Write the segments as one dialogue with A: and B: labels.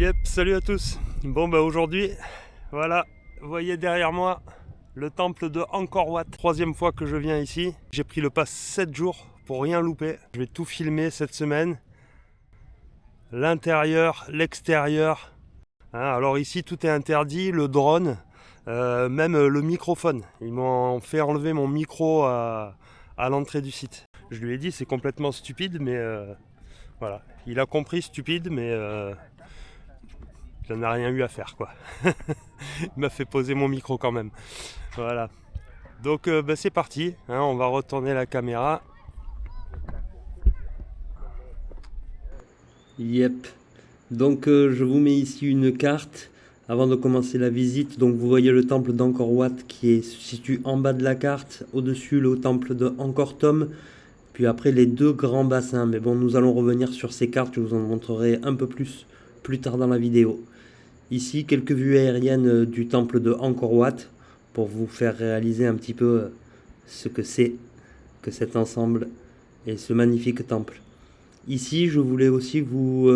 A: Yep, salut à tous. Bon bah aujourd'hui, voilà, vous voyez derrière moi le temple de Angkor Wat. Troisième fois que je viens ici. J'ai pris le pass 7 jours pour rien louper. Je vais tout filmer cette semaine. L'intérieur, l'extérieur. Alors ici tout est interdit, le drone, même le microphone. Ils m'ont fait enlever mon micro à l'entrée du site. Je lui ai dit c'est complètement stupide, mais voilà. Il a compris stupide, mais il n'en a rien eu à faire quoi. Il m'a fait poser mon micro quand même. Voilà. Donc c'est parti, on va retourner la caméra.
B: Yep. Donc je vous mets ici une carte avant de commencer la visite. Donc vous voyez le temple d'Angkor Wat qui se situe en bas de la carte. Au-dessus le temple de Angkor Thom. Puis après les deux grands bassins. Mais bon, nous allons revenir sur ces cartes. Je vous en montrerai un peu plus tard dans la vidéo. Ici quelques vues aériennes du temple de Angkor Wat pour vous faire réaliser un petit peu ce que c'est que cet ensemble et ce magnifique temple. Ici, je voulais aussi vous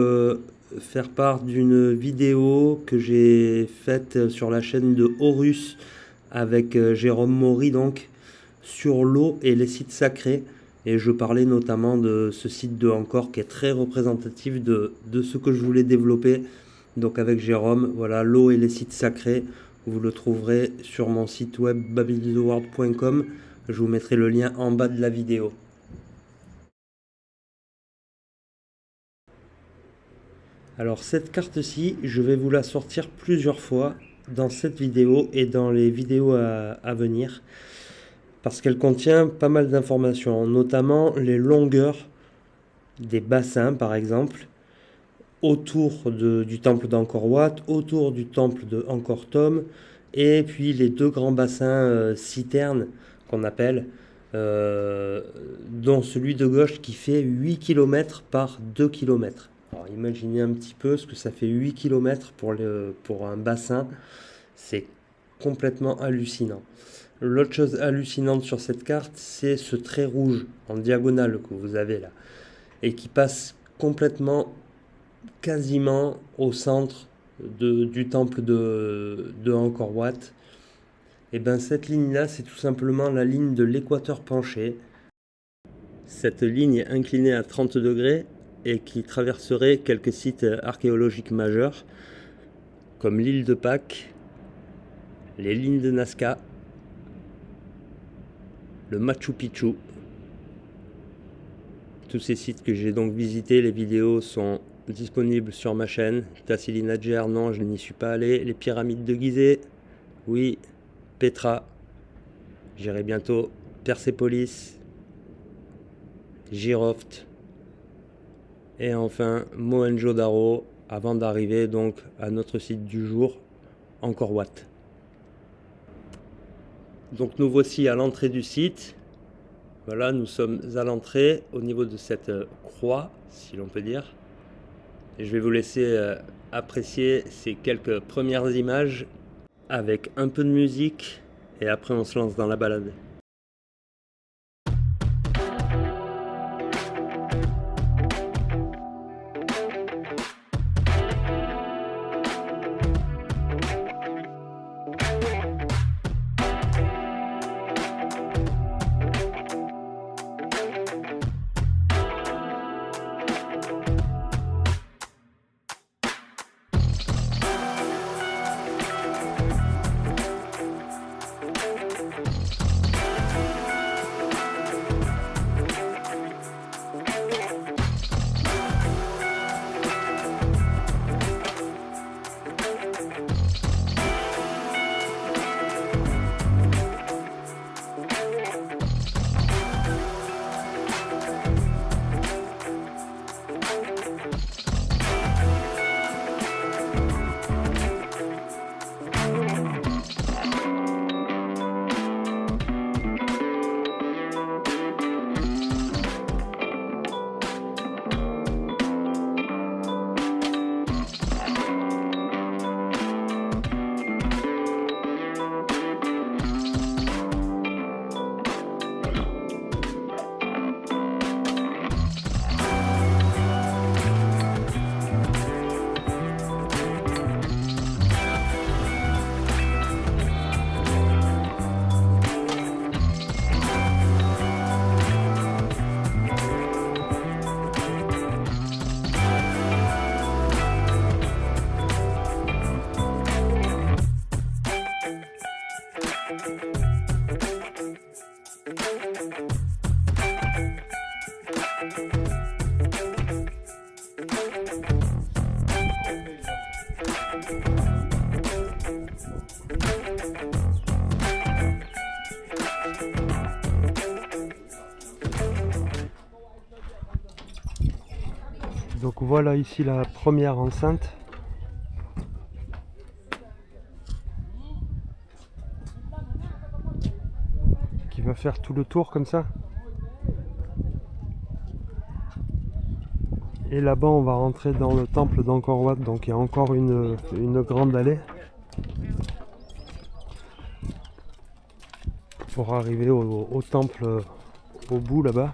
B: faire part d'une vidéo que j'ai faite sur la chaîne de Horus avec Jérôme Maury, donc sur l'eau et les sites sacrés. Et je parlais notamment de ce site de Angkor qui est très représentatif de ce que je voulais développer. Donc avec Jérôme, voilà, l'eau et les sites sacrés. Vous le trouverez sur mon site web babyltheworld.com. Je vous mettrai le lien en bas de la vidéo. Alors cette carte-ci, je vais vous la sortir plusieurs fois dans cette vidéo et dans les vidéos à venir parce qu'elle contient pas mal d'informations, notamment les longueurs des bassins par exemple, autour du temple d'Angkor Wat, autour du temple de Angkor Thom et puis les deux grands bassins citernes qu'on appelle, dont celui de gauche qui fait 8 km par 2 km. Alors imaginez un petit peu ce que ça fait 8 km pour un bassin, c'est complètement hallucinant. L'autre chose hallucinante sur cette carte, c'est ce trait rouge en diagonale que vous avez là, et qui passe complètement, quasiment au centre du temple de Angkor Wat. Et bien cette ligne-là, c'est tout simplement la ligne de l'équateur penché. Cette ligne est inclinée à 30 degrés et qui traverserait quelques sites archéologiques majeurs comme l'île de Pâques, les lignes de Nazca, le Machu Picchu. Tous ces sites que j'ai donc visités, les vidéos sont disponibles sur ma chaîne. Tassili Nadjer, non, je n'y suis pas allé. Les pyramides de Gizeh, oui. Petra, j'irai bientôt. Persépolis, Jiroft, et enfin Mohenjo-Daro, avant d'arriver donc à notre site du jour, Angkor Wat. Donc nous voici à l'entrée du site. Voilà, nous sommes à l'entrée au niveau de cette croix, si l'on peut dire. Et je vais vous laisser apprécier ces quelques premières images avec un peu de musique et après on se lance dans la balade.
A: Donc voilà ici la première enceinte. Qui va faire tout le tour comme ça. Et là-bas on va rentrer dans le temple d'Angkor Wat, donc il y a encore une grande allée pour arriver au temple au bout là-bas.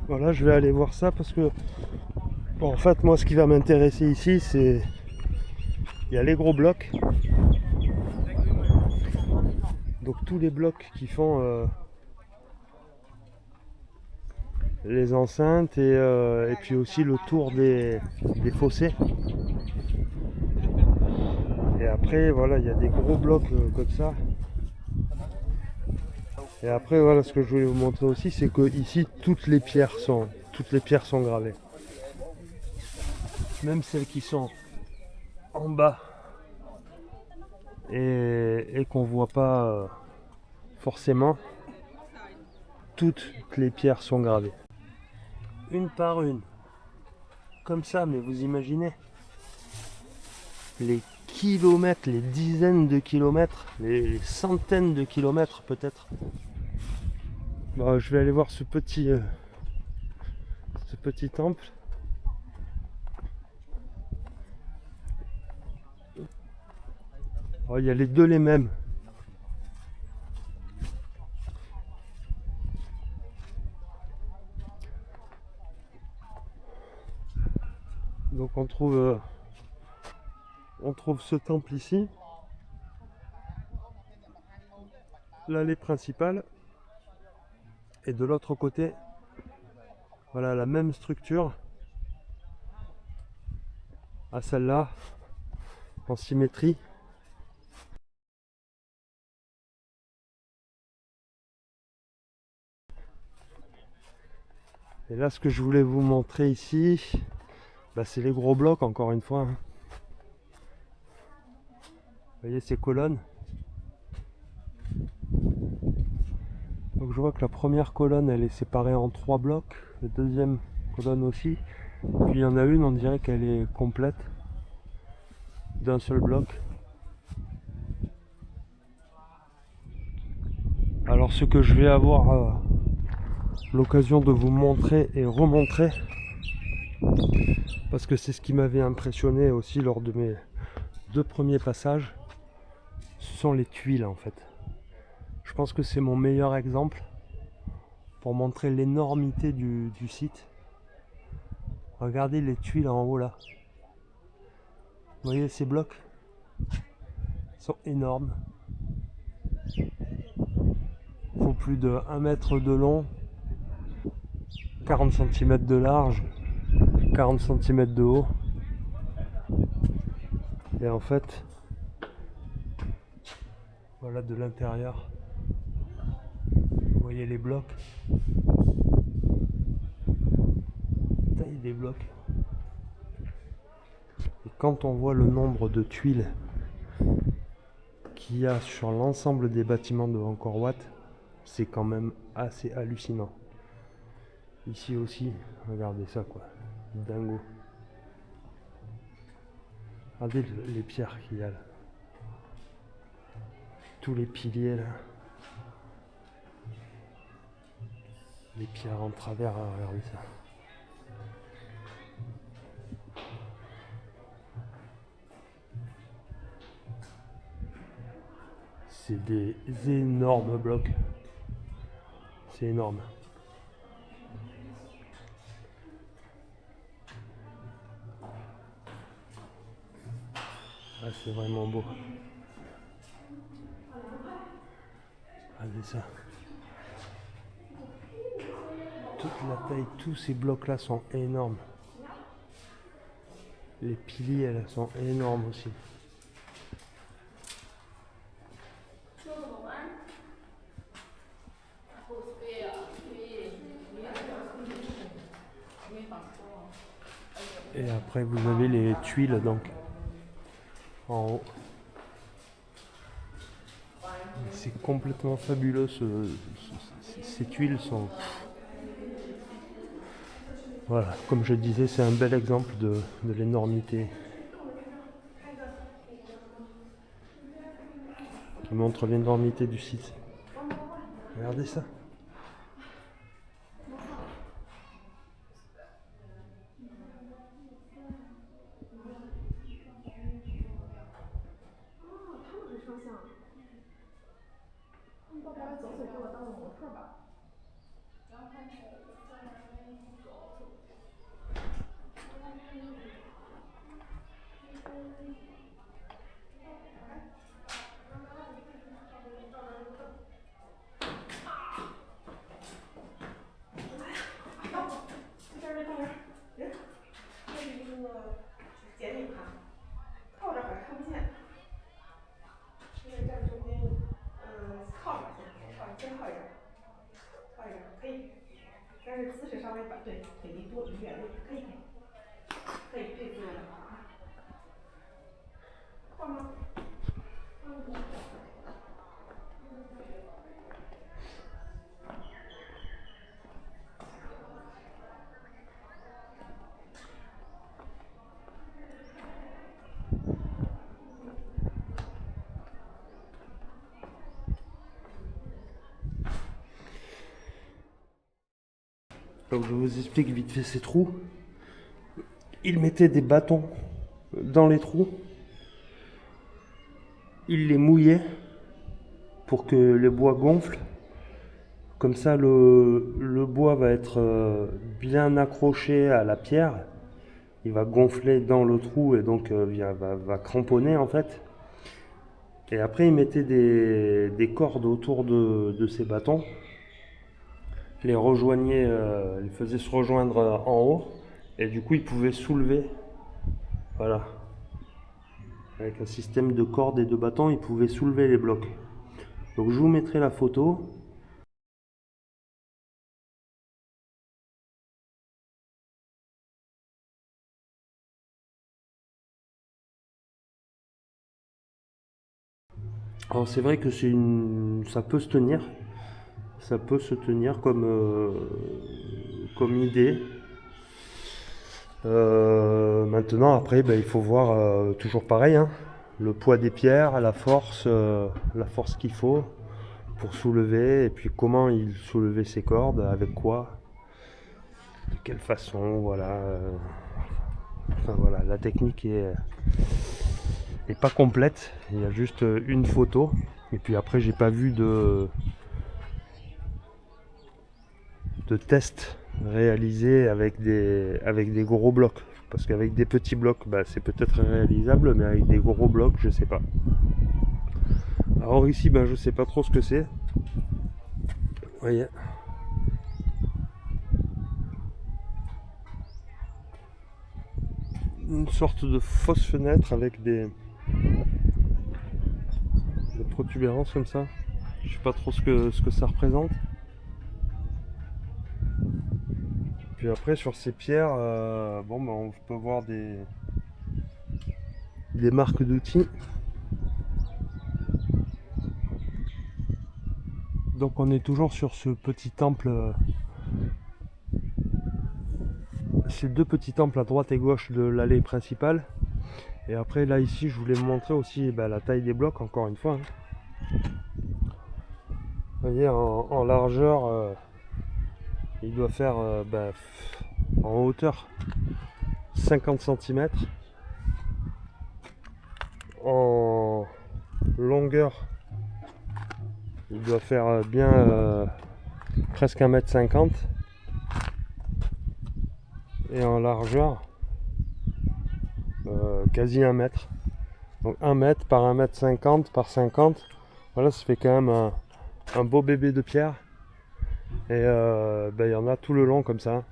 A: Voilà, je vais aller voir ça parce que bon, en fait moi ce qui va m'intéresser ici c'est il y a les gros blocs, donc tous les blocs qui font les enceintes et puis aussi le tour des fossés. Et après voilà, il y a des gros blocs comme ça. Et après voilà, ce que je voulais vous montrer aussi, c'est que ici toutes les pierres sont gravées. Même celles qui sont en bas et qu'on voit pas forcément, toutes les pierres sont gravées. Une par une. Comme ça, mais vous imaginez les kilomètres, les dizaines de kilomètres, les centaines de kilomètres peut-être. Bon, je vais aller voir ce petit temple. Oh, il y a les deux les mêmes. Donc on trouve ce temple ici, l'allée principale, et de l'autre côté, voilà la même structure à celle-là, en symétrie. Et là, ce que je voulais vous montrer ici, bah, c'est les gros blocs, encore une fois. Vous voyez ces colonnes. Donc je vois que la première colonne, elle est séparée en 3 blocs. La deuxième colonne aussi. Puis il y en a une, on dirait qu'elle est complète d'un seul bloc. Alors ce que je vais avoir l'occasion de vous montrer et remontrer, parce que c'est ce qui m'avait impressionné aussi lors de mes 2 premiers passages, ce sont les tuiles en fait. Je pense que c'est mon meilleur exemple pour montrer l'énormité du site. Regardez les tuiles en haut là. Vous voyez ces blocs? Ils sont énormes. Il faut plus de 1 mètre de long, 40 cm de large, 40 cm de haut. Et en fait, voilà de l'intérieur. Vous voyez les blocs. Taille des blocs. Et quand on voit le nombre de tuiles qu'il y a sur l'ensemble des bâtiments de Angkor Wat, c'est quand même assez hallucinant. Ici aussi, regardez ça quoi, dingo. Regardez les pierres qu'il y a là. Tous les piliers là. Les pierres en travers, regardez ça. C'est des énormes blocs. C'est énorme. Ah, c'est vraiment beau. Regardez ça. Toute la taille, tous ces blocs là sont énormes. Les piliers elles sont énormes aussi. Et après vous avez les tuiles donc en haut. C'est complètement fabuleux, ces tuiles sont... Voilà, comme je disais, c'est un bel exemple de l'énormité qui montre l'énormité du site. Regardez ça. Donc je vous explique vite fait ces trous. Il mettait des bâtons dans les trous. Il les mouillait pour que les bois gonflent. Comme ça le bois va être bien accroché à la pierre. Il va gonfler dans le trou et donc va cramponner en fait. Et après il mettait des cordes autour de ces bâtons. Les rejoignait, les faisait se rejoindre en haut et du coup il pouvait soulever, voilà, avec un système de cordes et de bâtons il pouvait soulever les blocs. Donc je vous mettrai la photo. Alors c'est vrai que ça peut se tenir. Ça peut se tenir comme idée. Maintenant après il faut voir toujours pareil, hein, le poids des pierres, la force qu'il faut pour soulever et puis comment il soulevait ses cordes, avec quoi, de quelle façon, voilà. Enfin voilà, la technique est pas complète, il y a juste une photo et puis après j'ai pas vu de tests réalisés avec des gros blocs, parce qu'avec des petits blocs c'est peut-être réalisable, mais avec des gros blocs je sais pas. Alors ici je sais pas trop ce que c'est, vous voyez, une sorte de fausse fenêtre avec des protubérances comme ça, je sais pas trop ce que ça représente. Puis après sur ces pierres, on peut voir des marques d'outils. Donc on est toujours sur ce petit temple, ces deux petits temples à droite et gauche de l'allée principale. Et après là ici je voulais vous montrer aussi la taille des blocs encore une fois. Vous voyez en largeur, il doit faire en hauteur 50 cm, en longueur il doit faire bien presque 1,50 m et en largeur quasi 1 mètre. Donc 1 mètre par 1,50 m par 50, voilà, ça fait quand même un beau bébé de pierre. Et il y en a tout le long comme ça.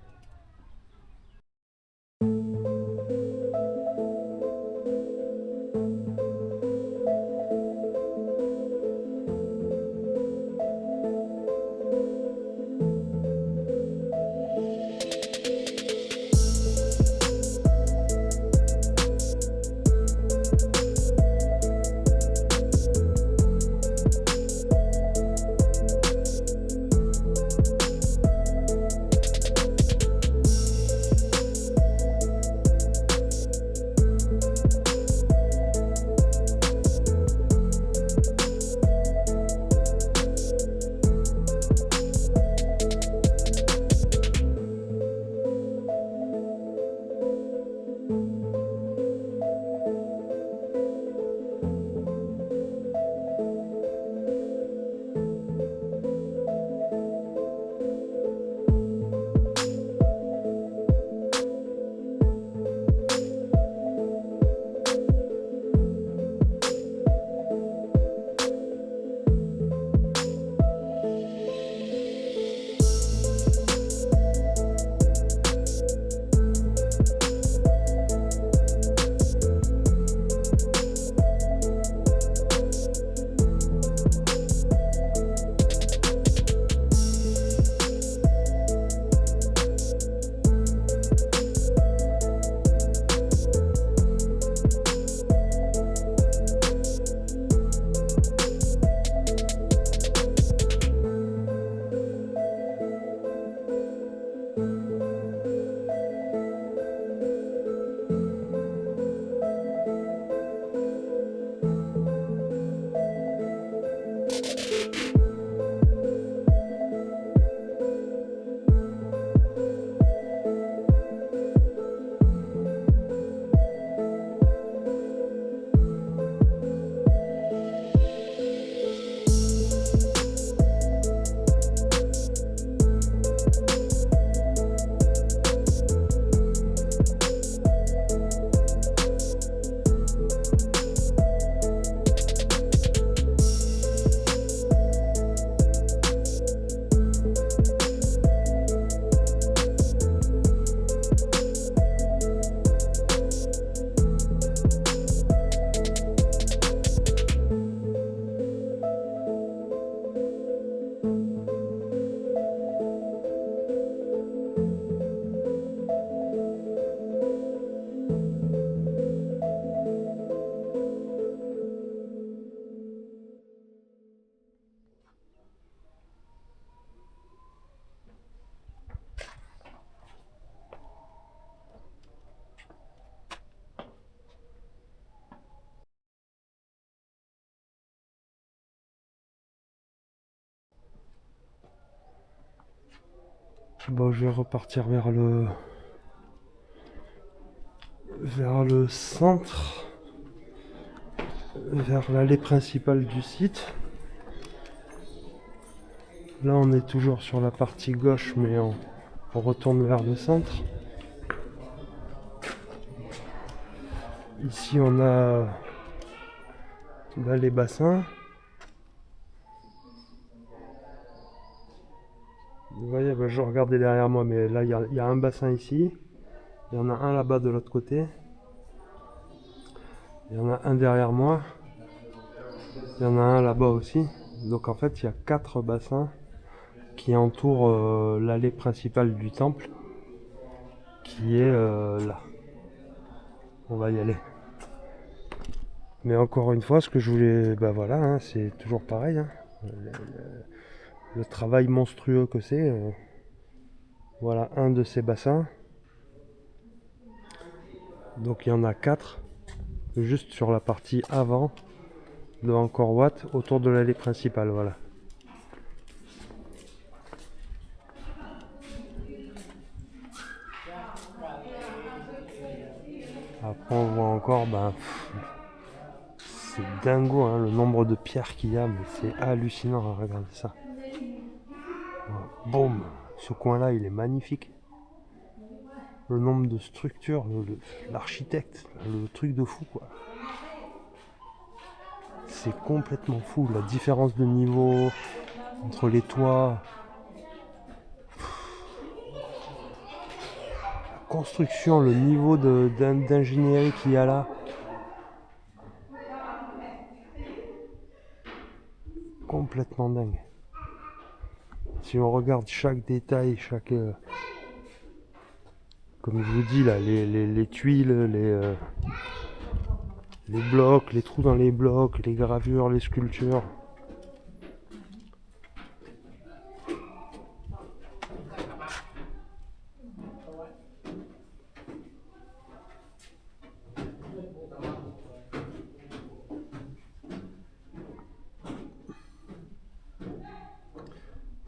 A: Bon, je vais repartir vers le centre, vers l'allée principale du site. Là, on est toujours sur la partie gauche, mais on retourne vers le centre. Ici, on a les bassins. Vous voyez, je regardais derrière moi, mais là, il y a un bassin ici. Il y en a un là-bas de l'autre côté. Il y en a un derrière moi. Il y en a un là-bas aussi. Donc en fait, il y a 4 bassins qui entourent l'allée principale du temple, qui est là. On va y aller. Mais encore une fois, ce que je voulais, voilà, hein, c'est toujours pareil. Hein. Le travail monstrueux que c'est. Voilà un de ces bassins. Donc il y en a 4 juste sur la partie avant de Angkor Wat, autour de l'allée principale. Voilà. Après on voit encore, c'est dingo hein, le nombre de pierres qu'il y a, mais c'est hallucinant, hein, regardez ça. Voilà. Boum, ce coin là il est magnifique. Le nombre de structures, l'architecte, le truc de fou quoi. C'est complètement fou, la différence de niveau, entre les toits. La construction, le niveau d'ingénierie qu'il y a là. Complètement dingue. Si on regarde chaque détail, comme je vous dis là, les tuiles, les blocs, les trous dans les blocs, les gravures, les sculptures.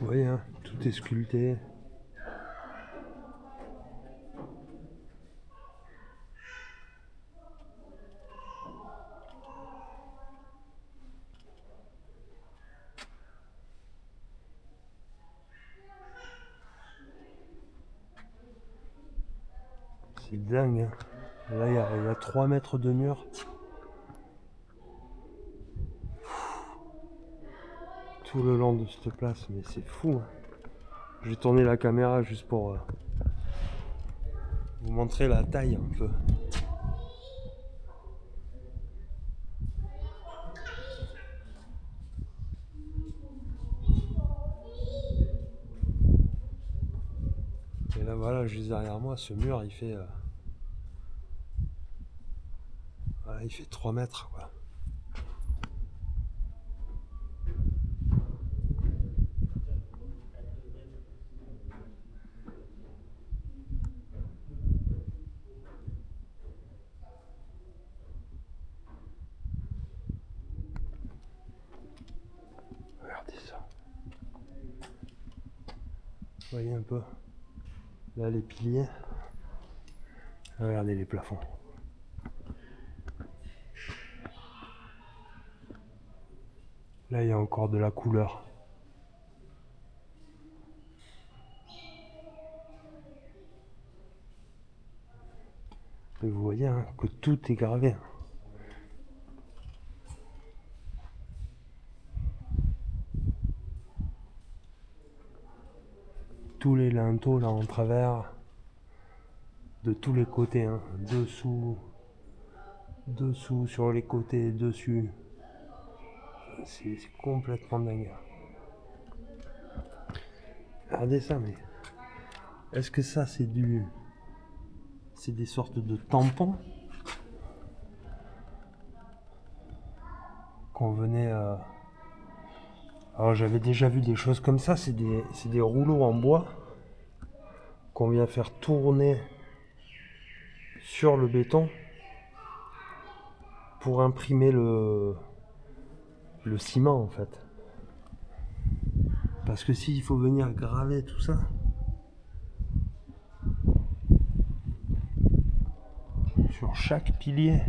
A: Vous voyez, hein, tout est sculpté. C'est dingue, hein. Là, il y a 3 mètres de mur. Tout le long de cette place, mais c'est fou, hein. Je vais tourner la caméra juste pour vous montrer la taille un peu. Et là voilà, juste derrière moi, ce mur il fait voilà, il fait 3 mètres quoi. Regardez ça. Vous voyez un peu. Là les piliers. Regardez les plafonds. Là il y a encore de la couleur. Et vous voyez hein, que tout est gravé. Tous les linteaux là en travers. De tous les côtés, hein. Dessous, sur les côtés, dessus. C'est complètement dingue. Regardez ça, mais est-ce que ça c'est des sortes de tampons qu'on venait alors j'avais déjà vu des choses comme ça, c'est des rouleaux en bois qu'on vient faire tourner sur le béton pour imprimer le ciment en fait. Parce que s'il faut venir graver tout ça, sur chaque pilier,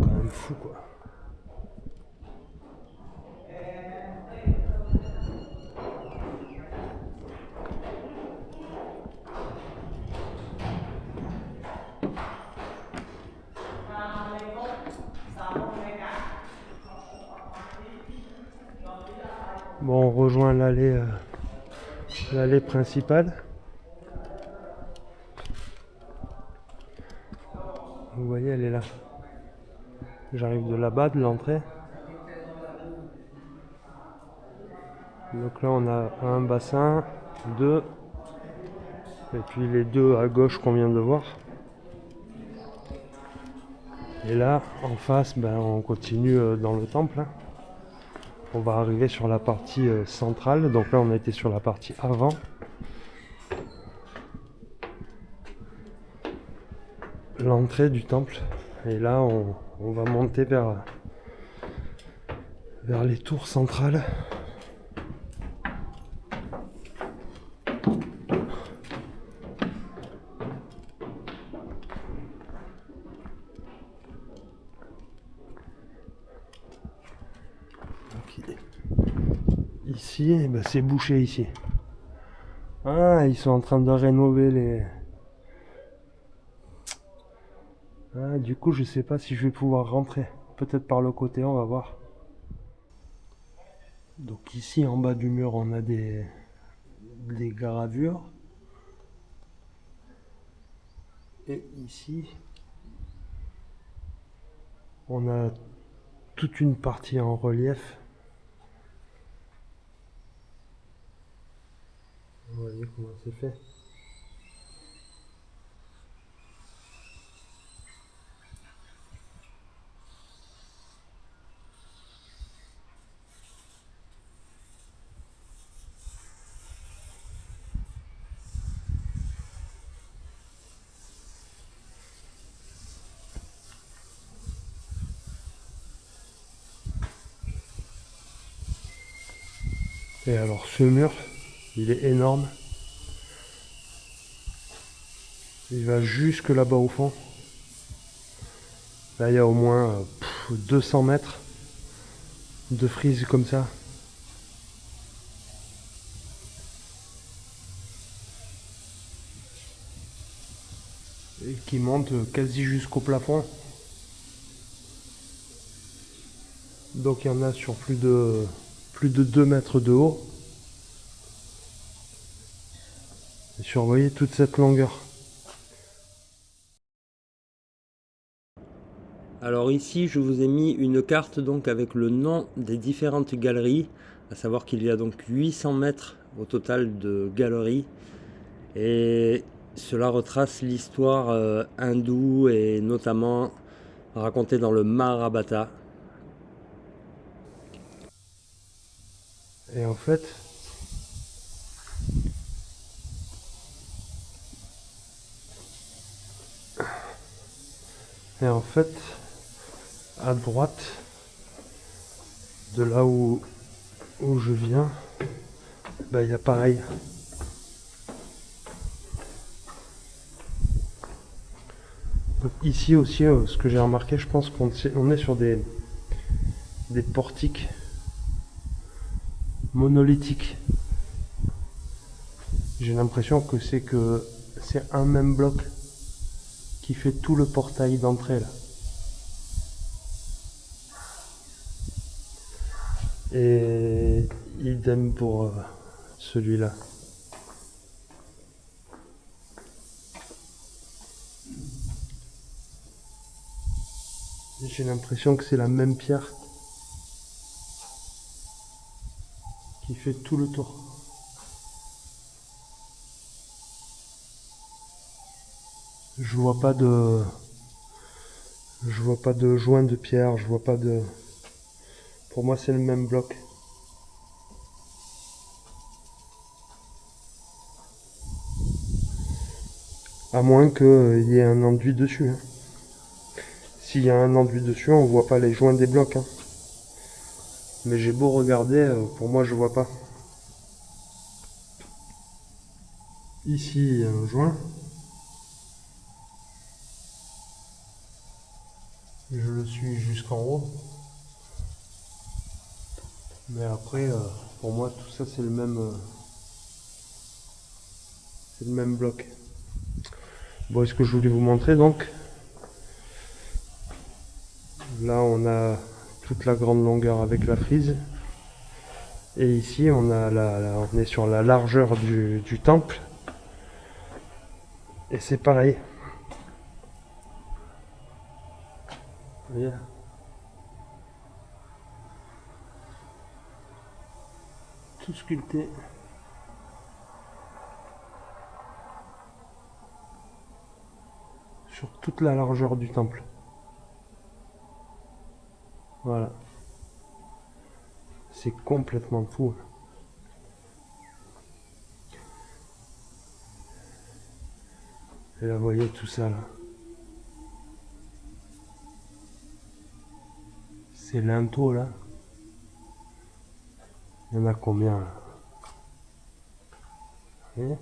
A: quand même fou quoi. Bon, on rejoint l'allée principale. Vous voyez, elle est là. J'arrive de là-bas, de l'entrée. Donc là, on a un bassin, 2, et puis les 2 à gauche qu'on vient de voir. Et là, en face, ben, on continue dans le temple. Hein. On va arriver sur la partie centrale. Donc là, on a été sur la partie avant. L'entrée du temple. Et là, on va monter vers les tours centrales. Ici, ben c'est bouché ici. Ah, ils sont en train de rénover les... Ah, du coup, je sais pas si je vais pouvoir rentrer. peut-être par le côté, on va voir. Donc ici en bas du mur on a des gravures. Et ici on a toute une partie en relief. Vous voyez comment c'est fait. Et alors ce mur, il est énorme. Il va jusque là-bas au fond. Là il y a au moins 200 mètres de frise comme ça. Et qui monte quasi jusqu'au plafond. Donc il y en a sur plus de 2 mètres de haut. Et surveillez toute cette longueur.
B: Alors ici, je vous ai mis une carte donc avec le nom des différentes galeries, à savoir qu'il y a donc 800 mètres au total de galeries. Et cela retrace l'histoire hindoue et notamment racontée dans le Mahabharata.
A: Et en fait, à droite, de là où je viens, bah, il y a pareil. Donc ici aussi, ce que j'ai remarqué, je pense qu'on est sur des portiques monolithiques. J'ai l'impression que c'est un même bloc qui fait tout le portail d'entrée là. Et idem pour celui-là. J'ai l'impression que c'est la même pierre qui fait tout le tour. Je vois pas de joint de pierre, je vois pas de. Pour moi, c'est le même bloc. À moins qu'il y ait un enduit dessus. Hein. S'il y a un enduit dessus, on voit pas les joints des blocs. Hein. Mais j'ai beau regarder, pour moi, je vois pas. Ici, il y a un joint. Je le suis jusqu'en haut. Mais après, pour moi, tout ça, c'est le même bloc. Bon, est-ce que je voulais vous montrer donc? Là, on a toute la grande longueur avec la frise. Et ici, on est sur la largeur du temple. Et c'est pareil. Vous voyez ? Tout sculpté. Sur toute la largeur du temple. Voilà. C'est complètement fou. Et là, vous voyez tout ça là. Ces linteaux là. Il y en a combien là? Vous voyez ?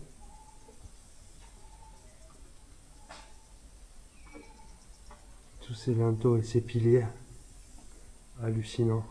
A: Tous ces linteaux et ces piliers. Hallucinant.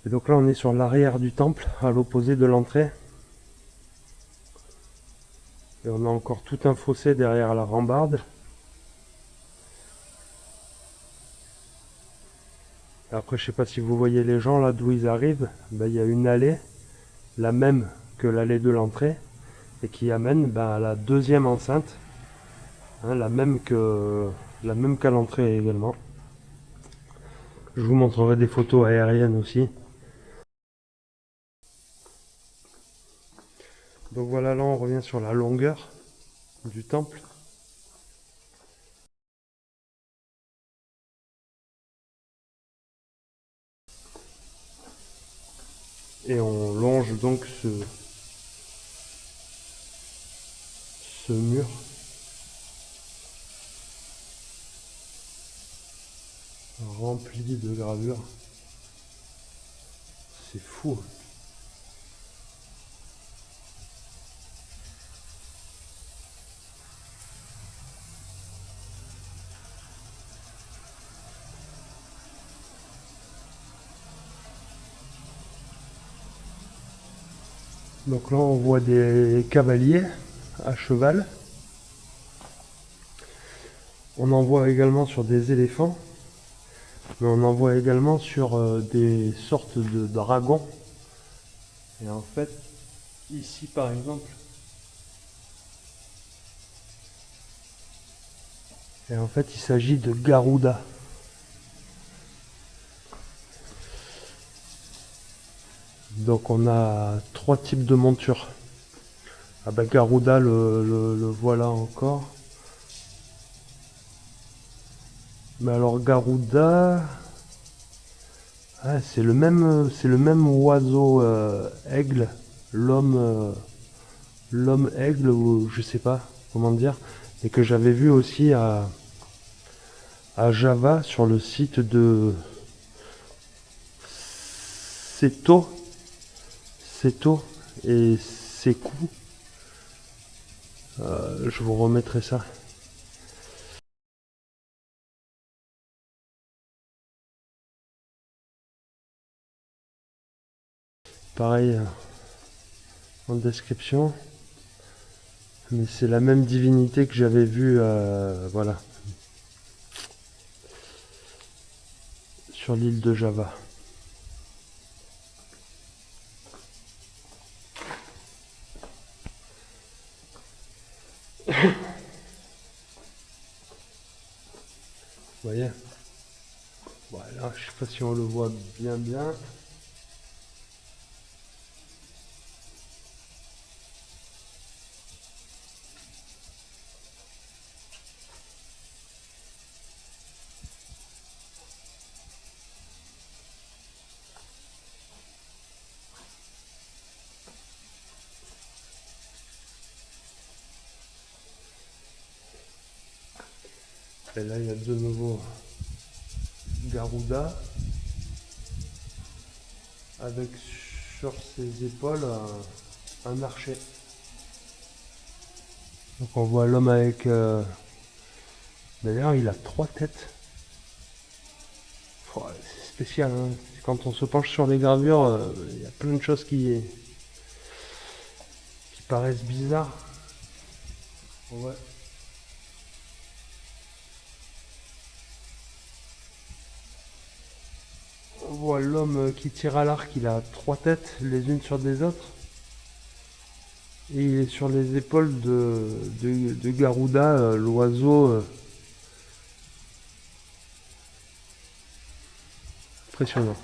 A: Et donc là on est sur l'arrière du temple, à l'opposé de l'entrée. Et on a encore tout un fossé derrière la rambarde. Et après je sais pas si vous voyez les gens là d'où ils arrivent, ben, il y a une allée, la même que l'allée de l'entrée, et qui amène ben, à la deuxième enceinte, hein, la même qu'à l'entrée également. Je vous montrerai des photos aériennes aussi. Donc voilà, là on revient sur la longueur du temple. Et on longe donc ce mur. Rempli de gravures. C'est fou. Donc là on voit des cavaliers à cheval. On en voit également sur des éléphants. Mais on en voit également sur des sortes de dragons. Et en fait, ici par exemple, il s'agit de Garuda. Donc on a 3 types de montures. Ah bah Garuda le voilà encore. Mais alors Garuda, ah, c'est le même oiseau aigle, l'homme aigle ou je sais pas comment dire, et que j'avais vu aussi à Java sur le site de Seto et Sekou. Je vous remettrai ça. Pareil en description. Mais c'est la même divinité que j'avais vue voilà, sur l'île de Java. Vous voyez? Voilà, je sais pas si on le voit bien. Et là, il y a de nouveau Garuda avec sur ses épaules un archer. Donc on voit l'homme avec... D'ailleurs, il a 3 têtes. Oh, c'est spécial, hein. Quand on se penche sur les gravures, il y a plein de choses qui paraissent bizarres. Ouais. On voit l'homme qui tire à l'arc, il a 3 têtes, les unes sur des autres. Et il est sur les épaules de Garuda, l'oiseau. Impressionnant.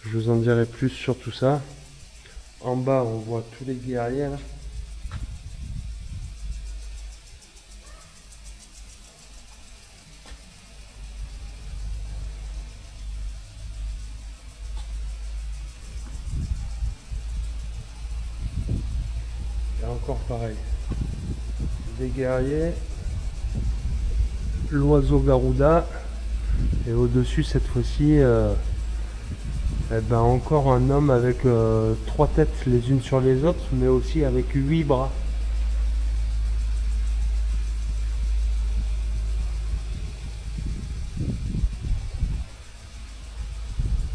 A: Je vous en dirai plus sur tout ça. En bas, on voit tous les guerriers là. Et encore pareil. Des guerriers. L'oiseau Garuda. Et au-dessus, cette fois-ci, eh ben encore un homme avec 3 têtes les unes sur les autres, mais aussi avec 8 bras.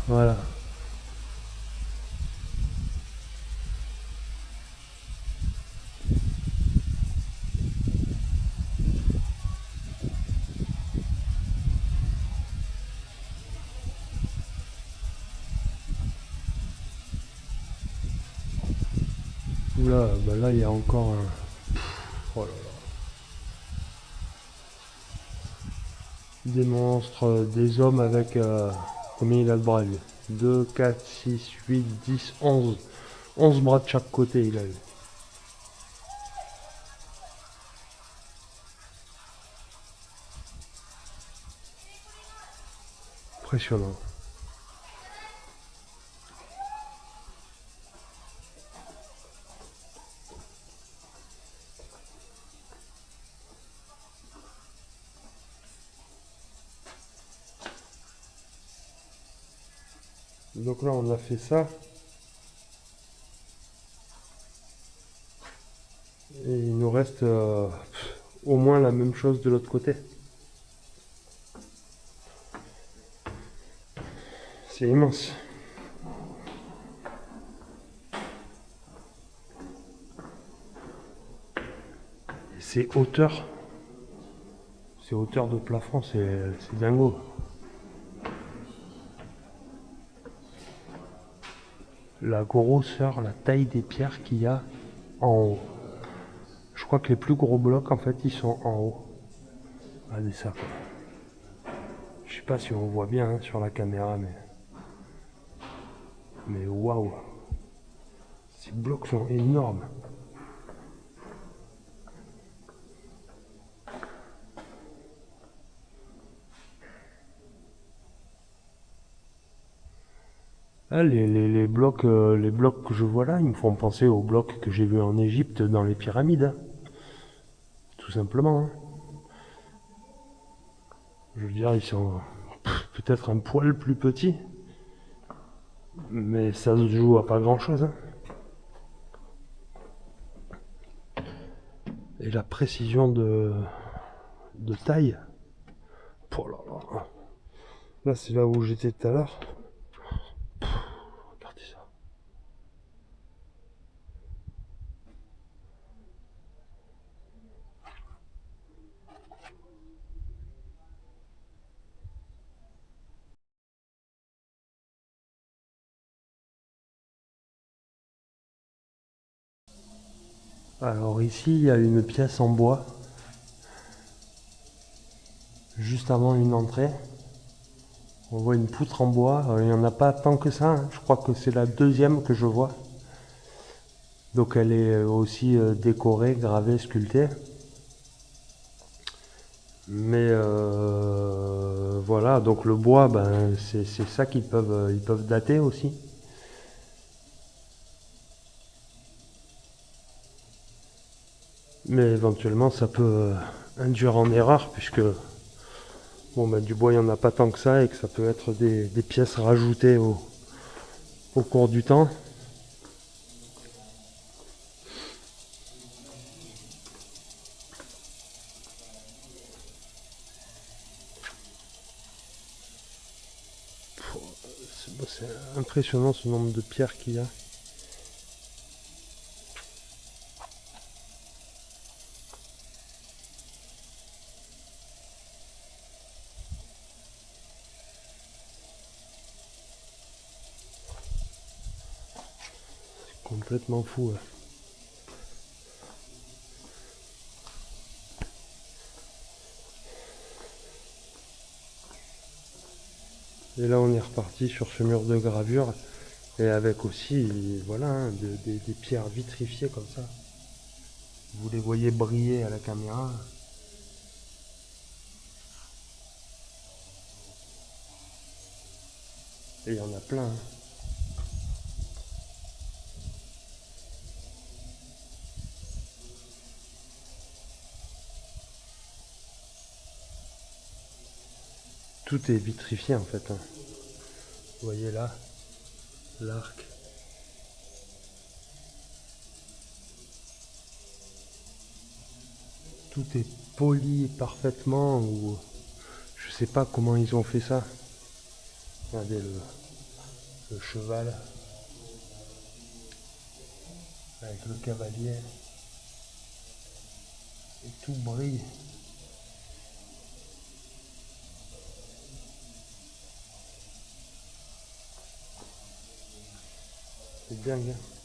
A: Voilà. Là, bah là il y a encore un... Oh là là. Des monstres, des hommes avec... combien il a de bras lui? 2, 4, 6, 8, 10, 11. 11 bras de chaque côté il a eu. Impressionnant. Donc là on a fait ça. Et il nous reste au moins la même chose de l'autre côté. C'est immense. Et c'est hauteur. C'est hauteur de plafond, c'est dingo. La grosseur, la taille des pierres qu'il y a en haut. Je crois que les plus gros blocs en fait ils sont en haut. Regardez ça quoi. Je sais pas si on voit bien hein, sur la caméra mais waouh. Ces blocs sont énormes. Ah, les blocs que je vois là, ils me font penser aux blocs que j'ai vus en Égypte dans les pyramides. Hein. Tout simplement. Hein. Je veux dire, ils sont peut-être un poil plus petits, mais ça se joue à pas grand chose. Hein. Et la précision de taille. Oh là là. Là, c'est là où j'étais tout à l'heure. Regardez ça. Alors ici, il y a une pièce en bois, juste avant une entrée. On voit une poutre en bois, il n'y en a pas tant que ça, hein. Je crois que c'est la deuxième que je vois. Donc elle est aussi décorée, gravée, sculptée. Mais voilà, donc le bois, ben, c'est ça ils peuvent dater aussi. Mais éventuellement ça peut induire en erreur puisque bon, ben, du bois il n'y en a pas tant que ça et que ça peut être des pièces rajoutées au cours du temps. C'est impressionnant ce nombre de pierres qu'il y a. C'est complètement fou. Hein. Et là on est reparti sur ce mur de gravure et avec aussi voilà hein, des pierres vitrifiées comme ça. Vous les voyez briller à la caméra. Et il y en a plein. Hein. Tout est vitrifié en fait. Hein. Vous voyez là, l'arc. Tout est poli parfaitement ou je sais pas comment ils ont fait ça. Regardez le cheval avec le cavalier et tout brille. C'est dingue. Hein.